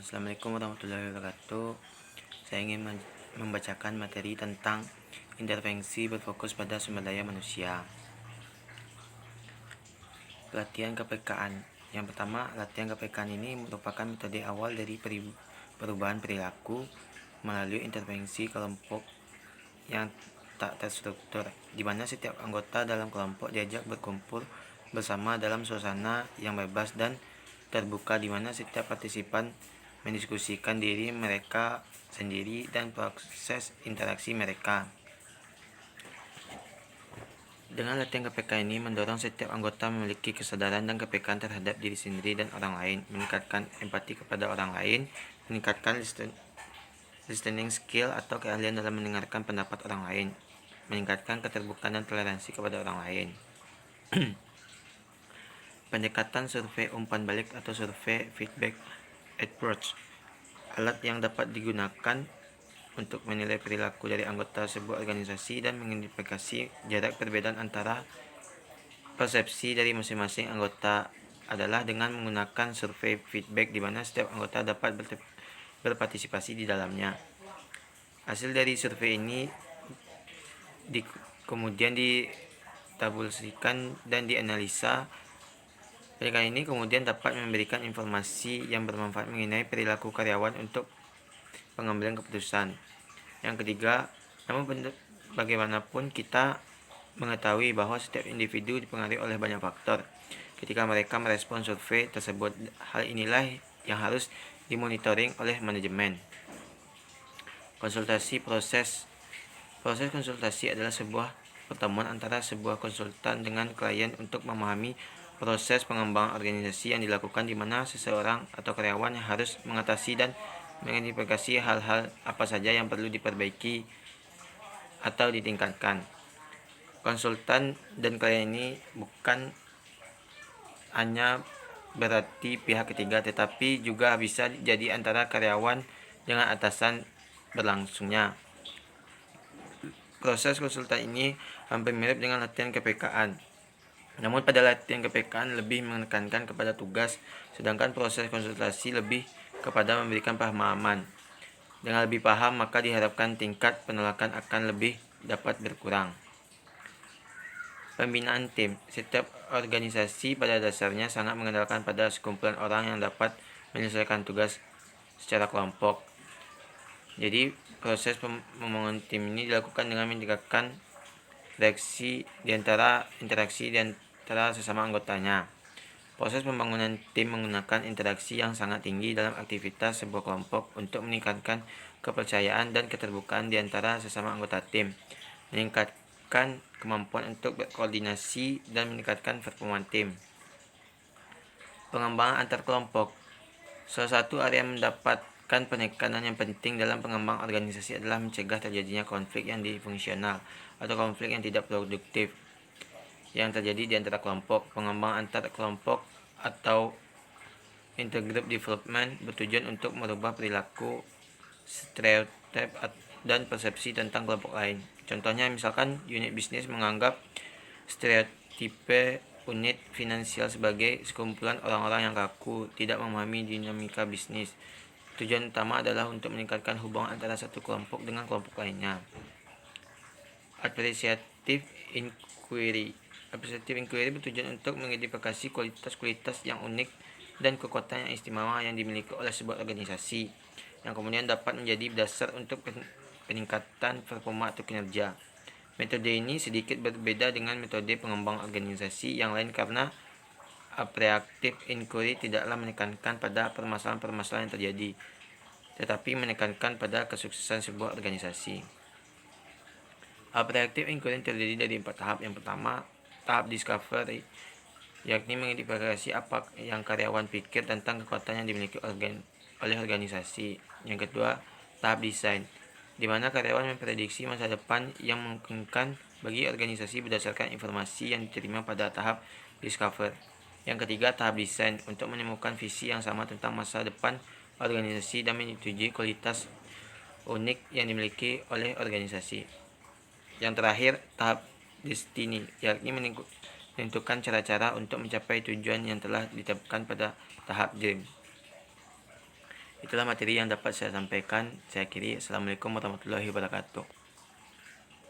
Assalamualaikum warahmatullahi wabarakatuh. Saya ingin membacakan materi tentang intervensi berfokus pada sumber daya manusia. Latihan KPKan. Yang pertama, latihan KPKan ini merupakan metode awal dari perubahan perilaku melalui intervensi kelompok yang tak terstruktur, di mana setiap anggota dalam kelompok diajak berkumpul bersama dalam suasana yang bebas dan terbuka, di mana setiap partisipan mendiskusikan diri mereka sendiri dan proses interaksi mereka. Dengan latihan KPK ini mendorong setiap anggota memiliki kesadaran dan kepekaan terhadap diri sendiri dan orang lain, meningkatkan empati kepada orang lain, meningkatkan listening skill atau keahlian dalam mendengarkan pendapat orang lain, meningkatkan keterbukaan dan toleransi kepada orang lain. Pendekatan survei umpan balik atau survei feedback approach, alat yang dapat digunakan untuk menilai perilaku dari anggota sebuah organisasi dan mengidentifikasi jarak perbedaan antara persepsi dari masing-masing anggota adalah dengan menggunakan survei feedback, di mana setiap anggota dapat berpartisipasi di dalamnya. Hasil dari survei ini kemudian ditabulasikan dan dianalisa. Pendekatan ini kemudian dapat memberikan informasi yang bermanfaat mengenai perilaku karyawan untuk pengambilan keputusan. Yang ketiga, namun bagaimanapun kita mengetahui bahwa setiap individu dipengaruhi oleh banyak faktor ketika mereka merespon survei tersebut. Hal inilah yang harus dimonitoring oleh manajemen. Konsultasi. Proses konsultasi adalah sebuah pertemuan antara sebuah konsultan dengan klien untuk memahami proses pengembangan organisasi yang dilakukan, di mana seseorang atau karyawan harus mengatasi dan mengidentifikasi hal-hal apa saja yang perlu diperbaiki atau ditingkatkan. Konsultan dan klien ini bukan hanya berarti pihak ketiga, tetapi juga bisa jadi antara karyawan dengan atasan berlangsungnya. Proses konsultan ini hampir mirip dengan latihan KPKan. Namun pada latihan KPKan lebih menekankan kepada tugas, sedangkan proses konsultasi lebih kepada memberikan pemahaman. Dengan lebih paham, maka diharapkan tingkat penolakan akan lebih dapat berkurang. Pembinaan tim. Setiap organisasi pada dasarnya sangat mengandalkan pada sekumpulan orang yang dapat menyelesaikan tugas secara kelompok. Jadi proses pembangunan tim ini dilakukan dengan meningkatkan interaksi di antara sesama anggotanya. Proses pembangunan tim menggunakan interaksi yang sangat tinggi dalam aktivitas sebuah kelompok untuk meningkatkan kepercayaan dan keterbukaan di antara sesama anggota tim, meningkatkan kemampuan untuk berkoordinasi dan meningkatkan performa tim. Pengembangan antar kelompok. Salah satu area yang mendapatkan penekanan yang penting dalam pengembangan organisasi adalah mencegah terjadinya konflik yang disfungsional atau konflik yang tidak produktif yang terjadi di antara kelompok. Pengembangan antar kelompok atau intergroup development bertujuan untuk merubah perilaku, stereotip dan persepsi tentang kelompok lain. Contohnya, misalkan unit bisnis menganggap stereotipe unit finansial sebagai sekumpulan orang-orang yang kaku, tidak memahami dinamika bisnis. Tujuan utama adalah untuk meningkatkan hubungan antara satu kelompok dengan kelompok lainnya. Appreciative inquiry bertujuan untuk mengidentifikasi kualitas-kualitas yang unik dan kekuatan yang istimewa yang dimiliki oleh sebuah organisasi, yang kemudian dapat menjadi dasar untuk peningkatan performa atau kinerja. Metode ini sedikit berbeda dengan metode pengembang organisasi yang lain karena appreciative inquiry tidaklah menekankan pada permasalahan-permasalahan yang terjadi, tetapi menekankan pada kesuksesan sebuah organisasi. Appreciative inquiry terdiri dari 4 tahap. Yang pertama, tahap discovery, yakni mengidentifikasi apa yang karyawan pikir tentang kekuatan yang dimiliki oleh organisasi. Yang kedua, tahap desain, di mana karyawan memprediksi masa depan yang memungkinkan bagi organisasi berdasarkan informasi yang diterima pada tahap discover. Yang ketiga, tahap desain, untuk menemukan visi yang sama tentang masa depan organisasi dan menyetujui kualitas unik yang dimiliki oleh organisasi. Yang terakhir, tahap destiny, yakni menentukan cara-cara untuk mencapai tujuan yang telah ditetapkan pada tahap dream. Itulah materi yang dapat saya sampaikan. Saya akhiri. Assalamualaikum warahmatullahi wabarakatuh.